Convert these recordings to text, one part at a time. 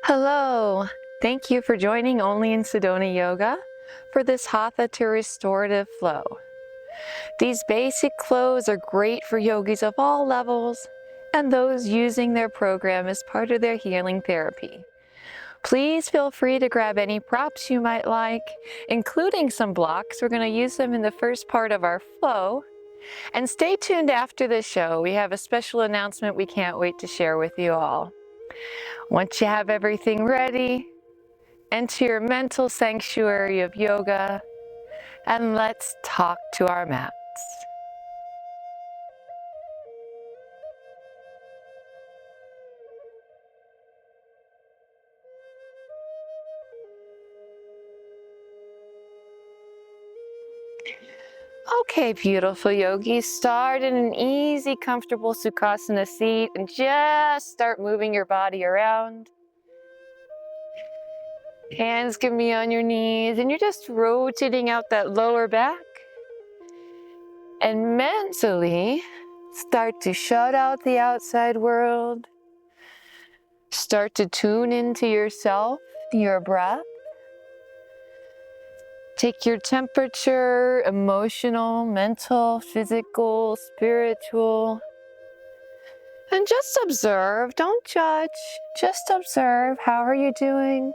Hello, thank you for joining Only in Sedona Yoga for this hatha-to-restorative flow. These basic flows are great for yogis of all levels and those using their program as part of their healing therapy. Please feel free to grab any props you might like, including some blocks. We're going to use them in the first part of our flow. And stay tuned after the show. We have a special announcement we can't wait to share with you all. Once you have everything ready, enter your mental sanctuary of yoga, and let's talk to our mats. Okay, beautiful yogis, start in an easy, comfortable Sukhasana seat and just start moving your body around. Hands can be on your knees and you're just rotating out that lower back. And mentally, start to shut out the outside world. Start to tune into yourself, your breath. Take your temperature, emotional, mental, physical, spiritual, and just observe. Don't judge. Just observe. How are you doing?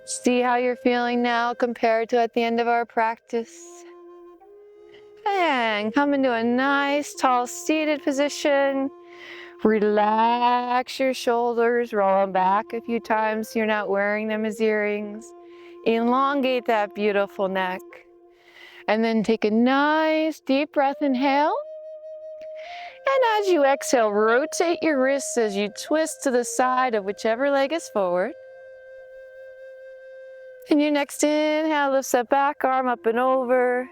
See how you're feeling now compared to at the end of our practice. And come into a nice, tall, seated position. Relax your shoulders, roll them back a few times so you're not wearing them as earrings. Elongate that beautiful neck. And then take a nice deep breath, inhale. And as you exhale, rotate your wrists as you twist to the side of whichever leg is forward. And your next inhale lifts that back arm up and over,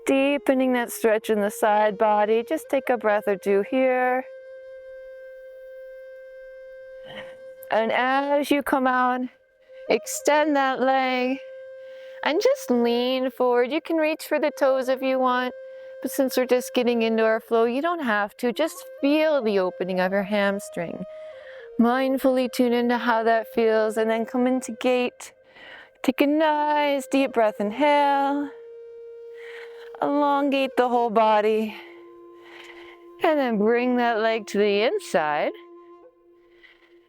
deepening that stretch in the side body. Just take a breath or two here. And as you come out, extend that leg and just lean forward. You can reach for the toes if you want, but since we're just getting into our flow, you don't have to. Just feel the opening of your hamstring. Mindfully tune into how that feels and then come into gate. Take a nice deep breath, inhale. Elongate the whole body. And then bring that leg to the inside.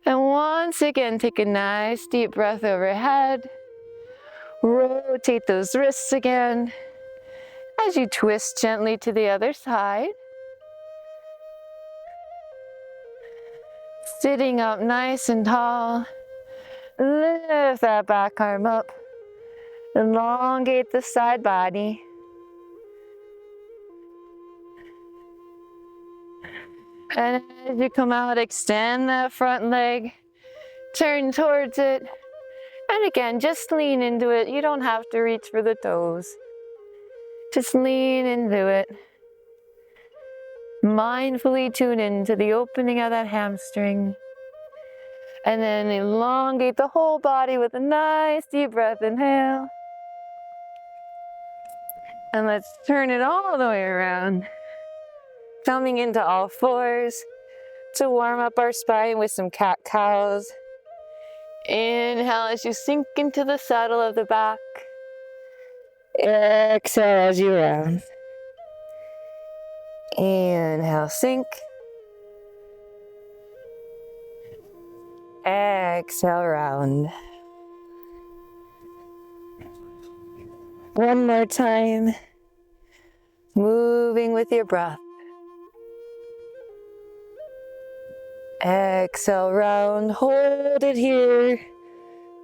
And once again, take a nice deep breath overhead. Rotate those wrists again as you twist gently to the other side. Sitting up nice and tall. Lift that back arm up. Elongate the side body. And as you come out, extend that front leg. Turn towards it. And again, just lean into it. You don't have to reach for the toes. Just lean into it. Mindfully tune into the opening of that hamstring. And then elongate the whole body with a nice deep breath, inhale. And let's turn it all the way around. Coming into all fours to warm up our spine with some cat-cows. Inhale as you sink into the saddle of the back. Exhale as you round. Inhale, sink. Exhale, round. One more time. Moving with your breath. Exhale, round. Hold it here.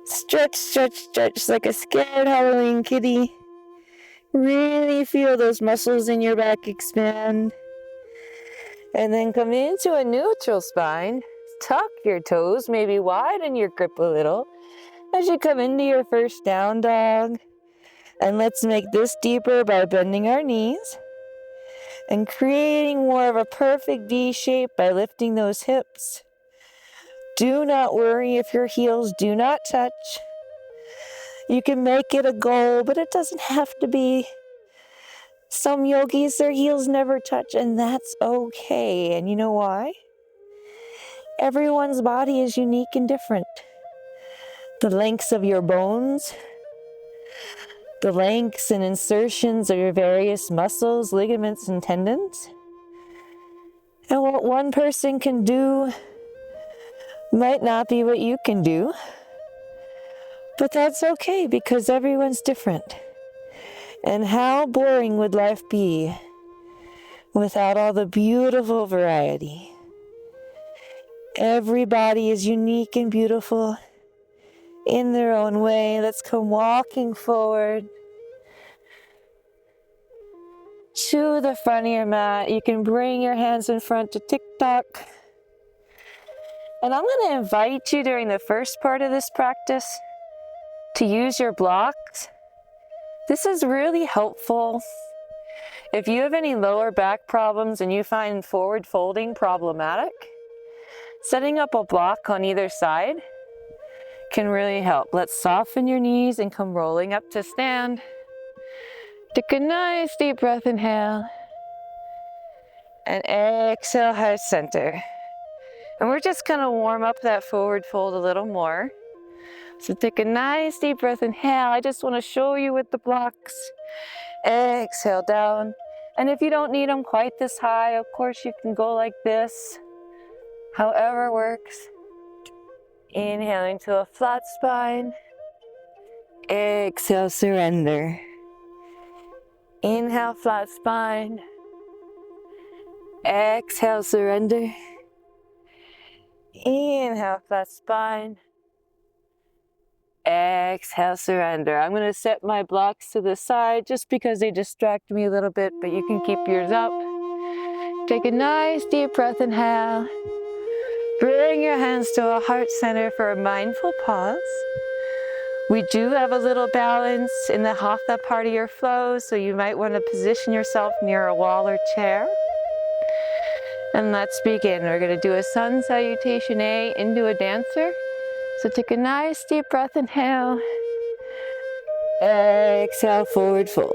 Stretch, stretch, stretch like a scared Halloween kitty. Really feel those muscles in your back expand. And then come into a neutral spine. Tuck your toes, maybe widen your grip a little as you come into your first down dog. And let's make this deeper by bending our knees and creating more of a perfect V shape by lifting those hips. Do not worry if your heels do not touch. You can make it a goal, but it doesn't have to be. Some yogis, their heels never touch, and that's okay. And you know why? Everyone's body is unique and different. The lengths of your bones, the lengths and insertions of your various muscles, ligaments, and tendons. And what one person can do might not be what you can do, but that's okay because everyone's different. And how boring would life be without all the beautiful variety? Everybody is unique and beautiful in their own way. Let's come walking forward to the front of your mat. You can bring your hands in front to tick-tock. And I'm going to invite you during the first part of this practice to use your blocks. This is really helpful. If you have any lower back problems and you find forward folding problematic, setting up a block on either side can really help. Let's soften your knees and come rolling up to stand. Take a nice deep breath, inhale. And exhale, heart center. And we're just gonna warm up that forward fold a little more. So take a nice deep breath, inhale. I just wanna show you with the blocks. Exhale down. And if you don't need them quite this high, of course you can go like this. However works. Inhaling to a flat spine. Exhale, surrender. Inhale, flat spine. Exhale, surrender. Inhale, flat spine. Exhale, surrender. I'm going to set my blocks to the side just because they distract me a little bit, but you can keep yours up. Take a nice deep breath, inhale. Bring your hands to a heart center for a mindful pause. We do have a little balance in the hatha part of your flow, so you might want to position yourself near a wall or chair. And let's begin. We're going to do a sun salutation A into a dancer. So take a nice deep breath, inhale. Exhale, forward fold.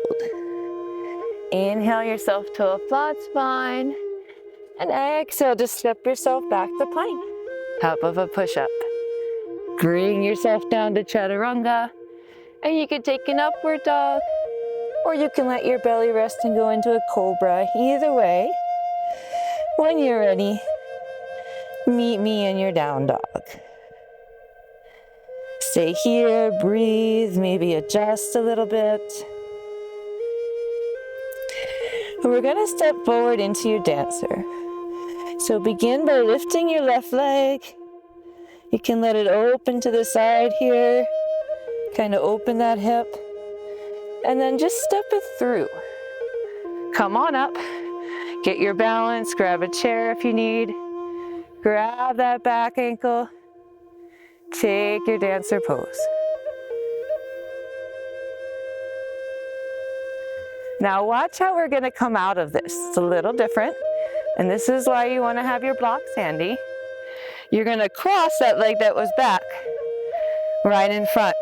Inhale yourself to a flat spine. And exhale, just step yourself back to plank. Top of a push-up. Bring yourself down to chaturanga. And you can take an upward dog. Or you can let your belly rest and go into a cobra. Either way, when you're ready, meet me in your down dog. Stay here, breathe, maybe adjust a little bit. And we're going to step forward into your dancer. So begin by lifting your left leg. You can let it open to the side here. Kind of open that hip. And then just step it through. Come on up. Get your balance. Grab a chair if you need. Grab that back ankle. Take your dancer pose. Now watch how we're going to come out of this. It's a little different. And this is why you want to have your blocks handy. You're going to cross that leg that was back right in front.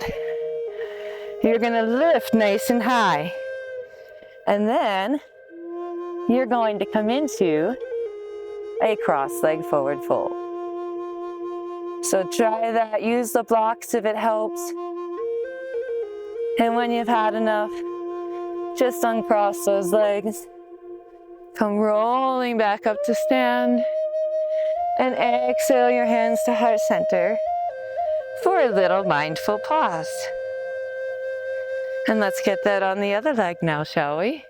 You're going to lift nice and high. And then you're going to come into a cross-leg forward fold. So try that. Use the blocks if it helps. And when you've had enough, just uncross those legs. Come rolling back up to stand. And exhale your hands to heart center for a little mindful pause. And let's get that on the other leg now, shall we?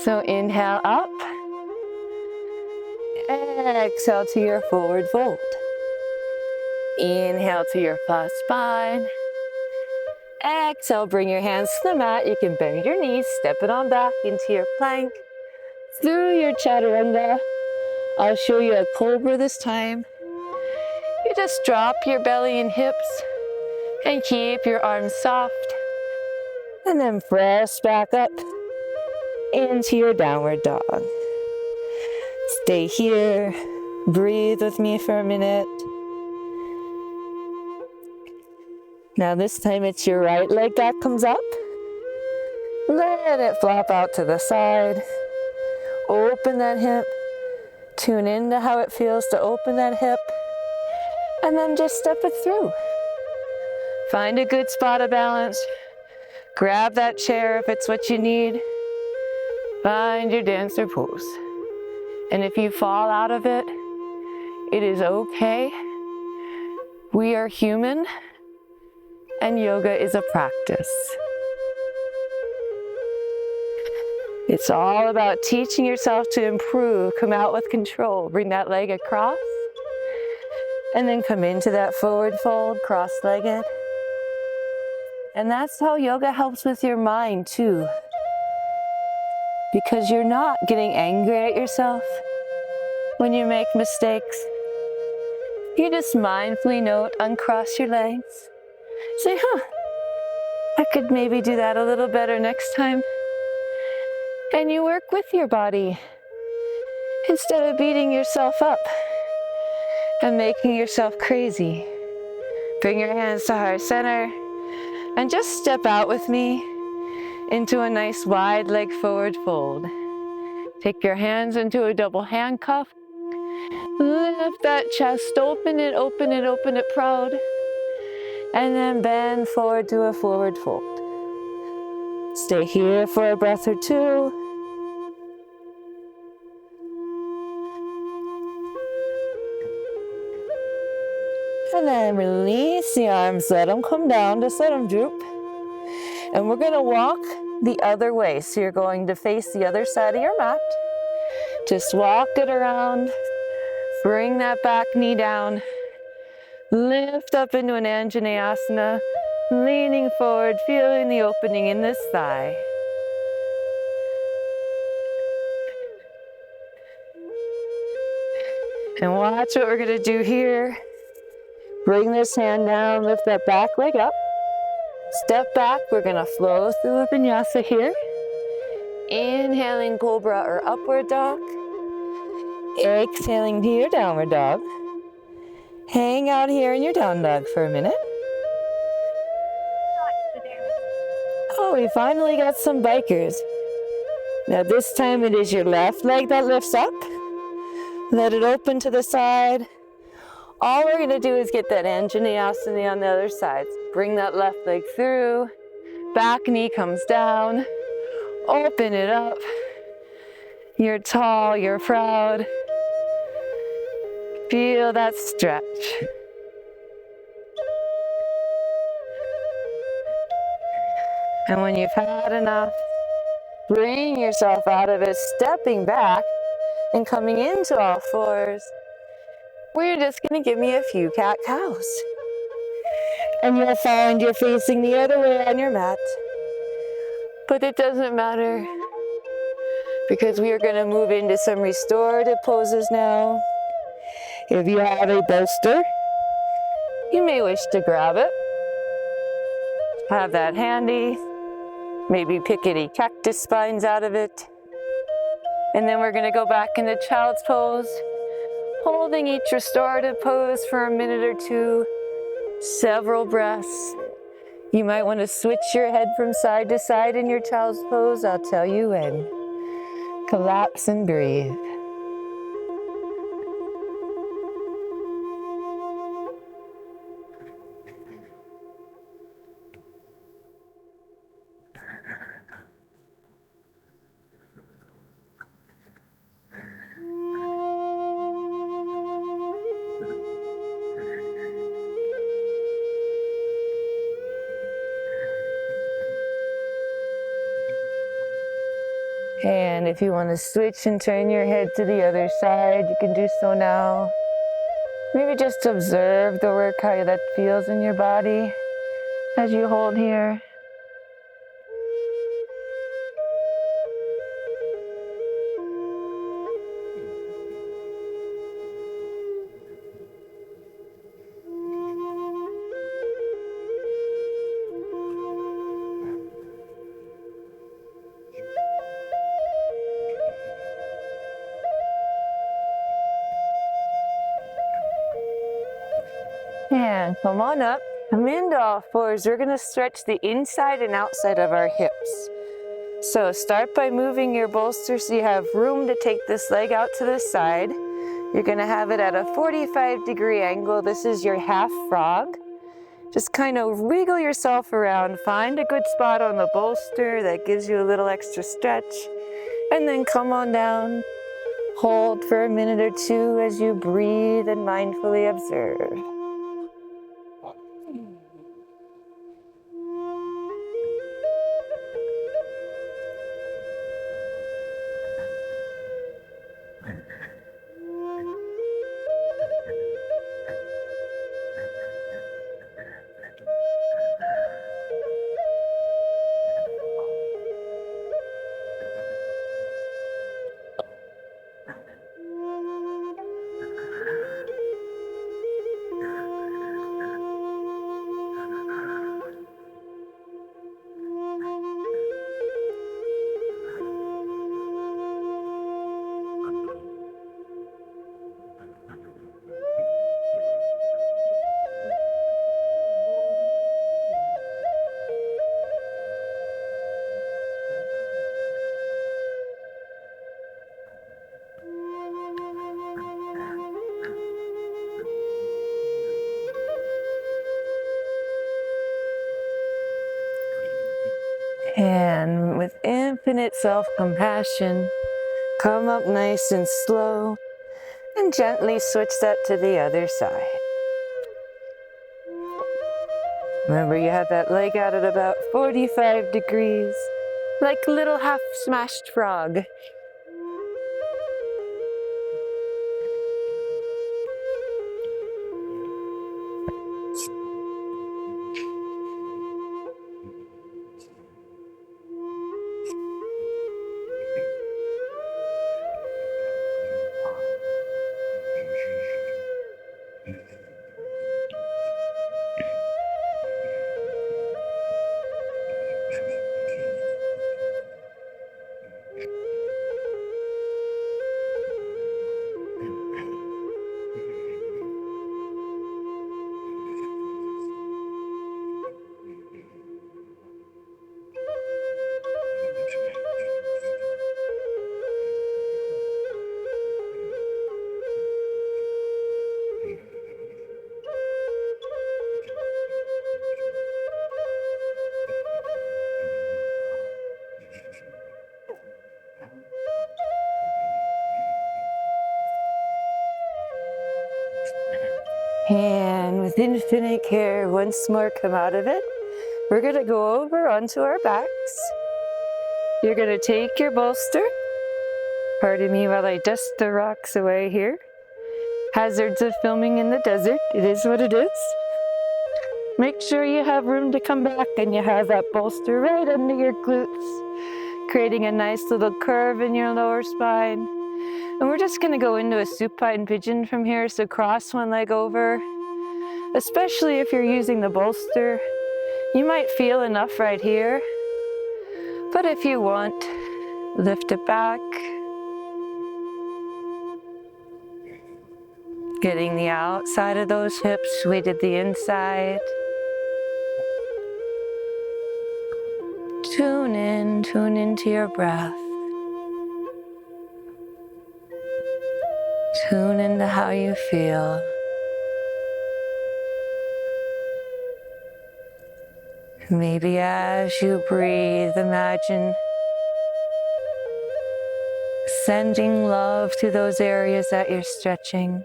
So inhale up. Exhale to your forward fold. Inhale to your flat spine. Exhale, bring your hands to the mat. You can bend your knees, step it on back into your plank. Through your chaturanga. I'll show you a cobra this time. You just drop your belly and hips and keep your arms soft. And then press back up into your downward dog. Stay here. Breathe with me for a minute. Now this time it's your right leg that comes up. Let it flop out to the side. Open that hip. Tune into how it feels to open that hip. And then just step it through. Find a good spot of balance. Grab that chair if it's what you need. Find your dancer pose. And if you fall out of it, it is okay. We are human, and yoga is a practice. It's all about teaching yourself to improve. Come out with control. Bring that leg across. And then come into that forward fold, cross-legged. And that's how yoga helps with your mind too. Because you're not getting angry at yourself when you make mistakes. You just mindfully note, uncross your legs. Say, I could maybe do that a little better next time. And you work with your body instead of beating yourself up and making yourself crazy. Bring your hands to heart center and just step out with me into a nice wide leg forward fold. Take your hands into a double handcuff. Lift that chest, open it, open it, open it proud. And then bend forward to a forward fold. Stay here for a breath or two. And then release the arms, let them come down, just let them droop. And we're gonna walk the other way. So you're going to face the other side of your mat. Just walk it around, bring that back knee down, lift up into an Anjaneyasana, leaning forward, feeling the opening in this thigh. And watch what we're gonna do here. Bring this hand down, lift that back leg up. Step back, we're gonna flow through a vinyasa here. Inhaling cobra or upward dog. Exhaling to your downward dog. Hang out here in your down dog for a minute. Oh, we finally got some bikers. Now this time it is your left leg that lifts up. Let it open to the side. All we're gonna do is get that Anjaneyasana on the other side. Bring that left leg through, back knee comes down, open it up. You're tall, you're proud. Feel that stretch. And when you've had enough, bring yourself out of it, stepping back and coming into all fours. We're just gonna give me a few cat-cows. And you'll find you're facing the other way on your mat. But it doesn't matter because we are gonna move into some restorative poses now. If you have a bolster, you may wish to grab it. Have that handy. Maybe pick any cactus spines out of it. And then we're gonna go back into child's pose. Holding each restorative pose for a minute or two, several breaths. You might want to switch your head from side to side in your child's pose. I'll tell you when. Collapse and breathe. And if you want to switch and turn your head to the other side, you can do so now. Maybe just observe the work, how that feels in your body as you hold here. And come on up, come into all fours. We're gonna stretch the inside and outside of our hips. So start by moving your bolster so you have room to take this leg out to the side. You're going to have it at a 45-degree angle. This is your half frog. Just kind of wiggle yourself around. Find a good spot on the bolster that gives you a little extra stretch. And then come on down. Hold for a minute or two as you breathe and mindfully observe. And with infinite self-compassion, come up nice and slow and gently switch that to the other side. Remember, you have that leg out at about 45 degrees, like a little half-smashed frog. And with infinite care, once more come out of it. We're going to go over onto our backs. You're going to take your bolster. Pardon me while I dust the rocks away here. Hazards of filming in the desert. It is what it is. Make sure you have room to come back and you have that bolster right under your glutes, creating a nice little curve in your lower spine. And we're just going to go into a supine pigeon from here, so cross one leg over. Especially if you're using the bolster, you might feel enough right here. But if you want, lift it back. Getting the outside of those hips weighted the inside. Tune into your breath. Tune into how you feel. Maybe as you breathe, imagine sending love to those areas that you're stretching.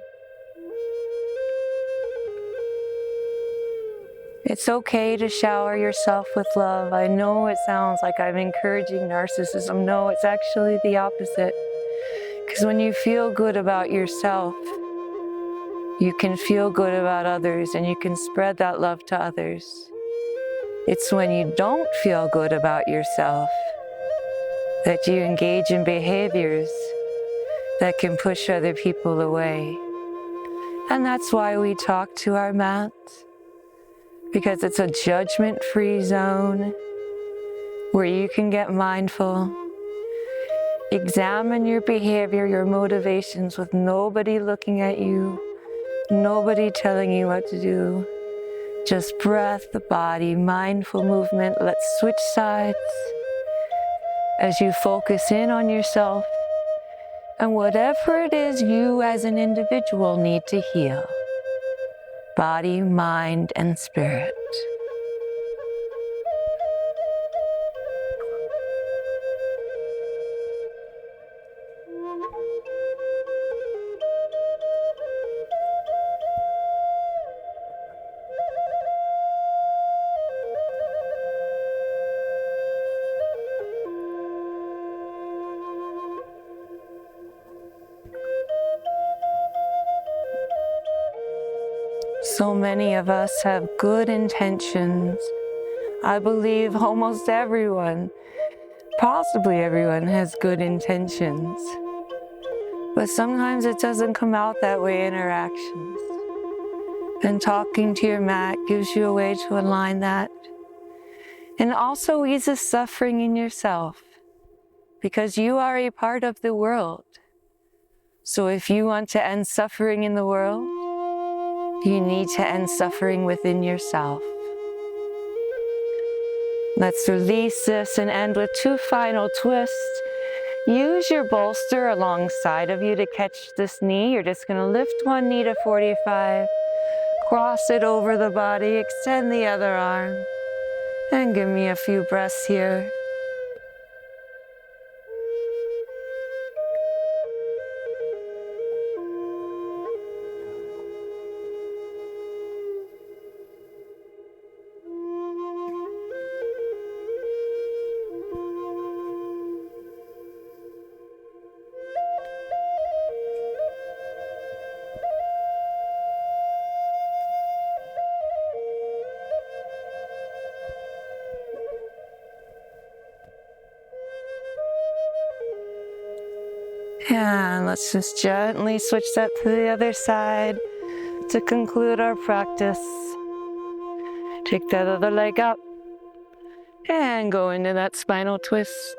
It's okay to shower yourself with love. I know it sounds like I'm encouraging narcissism. No, it's actually the opposite. Because when you feel good about yourself, you can feel good about others and you can spread that love to others. It's when you don't feel good about yourself that you engage in behaviors that can push other people away. And that's why we talk to our mat, because it's a judgment-free zone where you can get mindful, examine your behavior, your motivations with nobody looking at you, nobody telling you what to do. Just breath, the body, mindful movement. Let's switch sides as you focus in on yourself and whatever it is you as an individual need to heal, body, mind, and spirit. So many of us have good intentions. I believe almost everyone, possibly everyone, has good intentions. But sometimes it doesn't come out that way in our actions. And talking to your mat gives you a way to align that. And also eases suffering in yourself, because you are a part of the world. So if you want to end suffering in the world, you need to end suffering within yourself. Let's release this and end with 2 final twists. Use your bolster alongside of you to catch this knee. You're just going to lift one knee to 45, cross it over the body, extend the other arm, and give me a few breaths here. And let's just gently switch that to the other side to conclude our practice. Take that other leg up and go into that spinal twist.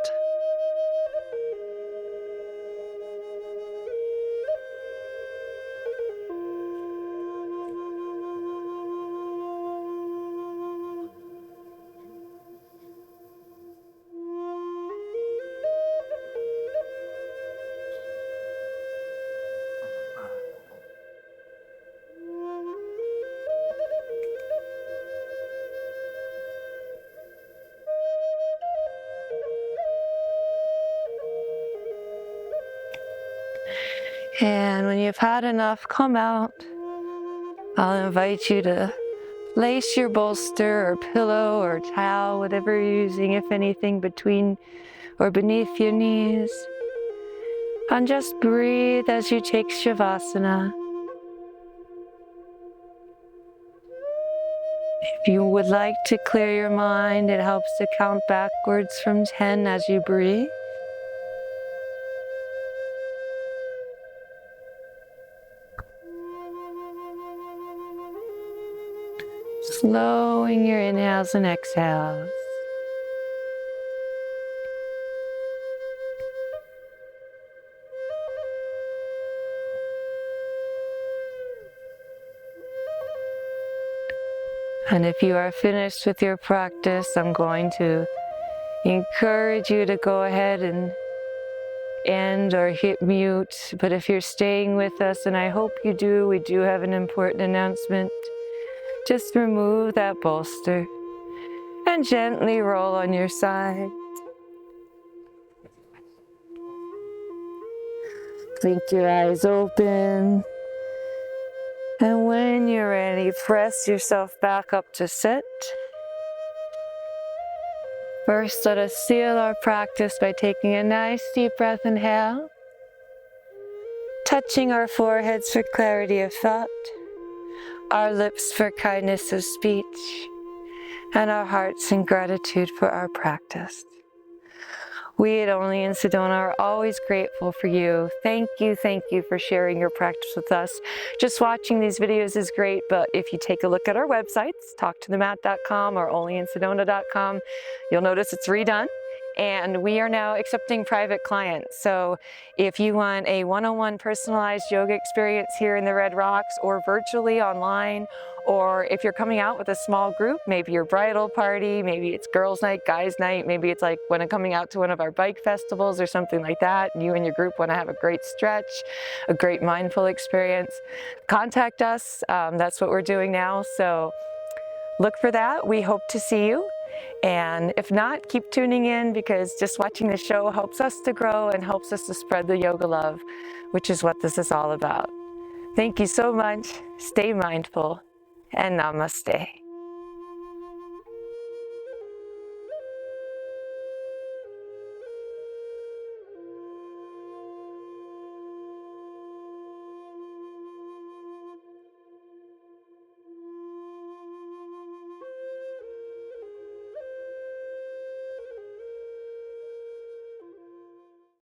And when you've had enough, come out. I'll invite you to place your bolster or pillow or towel, whatever you're using, if anything, between or beneath your knees. And just breathe as you take Shavasana. If you would like to clear your mind, it helps to count backwards from 10 as you breathe. Slowing your inhales and exhales. And if you are finished with your practice, I'm going to encourage you to go ahead and end or hit mute. But if you're staying with us, and I hope you do, we do have an important announcement. Just remove that bolster and gently roll on your side. Blink your eyes open. And when you're ready, press yourself back up to sit. First, let us seal our practice by taking a nice deep breath inhale, touching our foreheads for clarity of thought, our lips for kindness of speech, and our hearts in gratitude for our practice. We at Only in Sedona are always grateful for you. Thank you for sharing your practice with us. Just watching these videos is great, but if you take a look at our websites, talktothemat.com or onlyinsedona.com, you'll notice it's redone. and we are now accepting private clients. So if you want a one-on-one personalized yoga experience here in the Red Rocks or virtually online, or if you're coming out with a small group, maybe your bridal party, maybe it's girls' night, guys' night, maybe it's like when I'm coming out to one of our bike festivals or something like that, and you and your group want to have a great stretch, a great mindful experience, contact us. That's what we're doing now. So look for that. We hope to see you. And if not, keep tuning in, because just watching the show helps us to grow and helps us to spread the yoga love, which is what this is all about. Thank you so much. Stay mindful, and namaste.